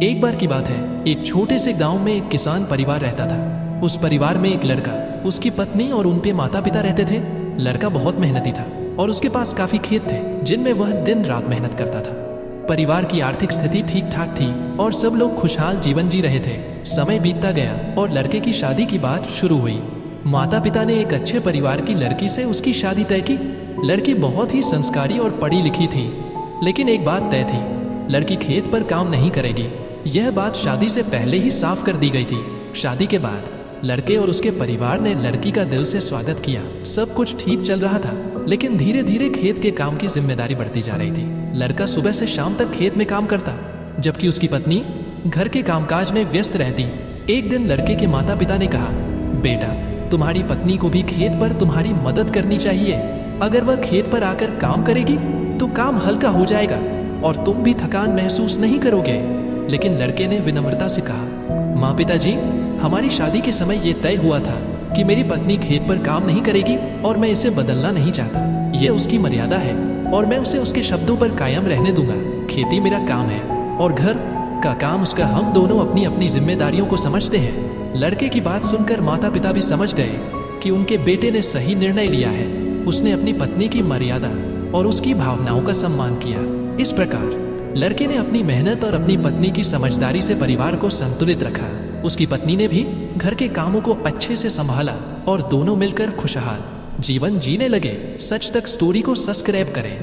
एक बार की बात है, एक छोटे से गांव में एक किसान परिवार रहता था। उस परिवार में एक लड़का, उसकी पत्नी और उनके माता पिता रहते थे। लड़का बहुत मेहनती था और उसके पास काफी खेत थे जिनमें वह दिन रात मेहनत करता था। परिवार की आर्थिक स्थिति ठीक ठाक थी और सब लोग खुशहाल जीवन जी रहे थे। समय बीतता गया और लड़के की शादी की बात शुरू हुई। माता पिता ने एक अच्छे परिवार की लड़की से उसकी शादी तय की। लड़की बहुत ही संस्कारी और पढ़ी लिखी थी, लेकिन एक बात तय थी, लड़की खेत पर काम नहीं करेगी। यह बात शादी से पहले ही साफ कर दी गई थी। शादी के बाद लड़के और उसके परिवार ने लड़की का दिल से स्वागत किया। सब कुछ ठीक चल रहा था, लेकिन धीरे धीरे खेत के काम की जिम्मेदारी बढ़ती जा रही थी। लड़का सुबह से शाम तक खेत में काम करता, जबकि उसकी पत्नी घर के कामकाज में व्यस्त रहती। एक दिन लड़के के माता पिता ने कहा, बेटा, तुम्हारी पत्नी को भी खेत पर तुम्हारी मदद करनी चाहिए। अगर वह खेत पर आकर काम करेगी तो काम हल्का हो जाएगा और तुम भी थकान महसूस नहीं करोगे। लेकिन लड़के ने विनम्रता से कहा, माँ पिताजी, हमारी शादी के समय ये तय हुआ था कि मेरी पत्नी खेत पर काम नहीं करेगी और मैं इसे बदलना नहीं चाहता। यह उसकी मर्यादा है और मैं उसे उसके शब्दों पर कायम रहने दूंगा। खेती मेरा काम है और घर का काम उसका। हम दोनों अपनी अपनी जिम्मेदारियों को समझते हैं। लड़के की बात सुनकर माता पिता भी समझ गए कि उनके बेटे ने सही निर्णय लिया है। उसने अपनी पत्नी की मर्यादा और उसकी भावनाओं का सम्मान किया। इस प्रकार लड़के ने अपनी मेहनत और अपनी पत्नी की समझदारी से परिवार को संतुलित रखा। उसकी पत्नी ने भी घर के कामों को अच्छे से संभाला और दोनों मिलकर खुशहाल जीवन जीने लगे। सच तक स्टोरी को सब्सक्राइब करें।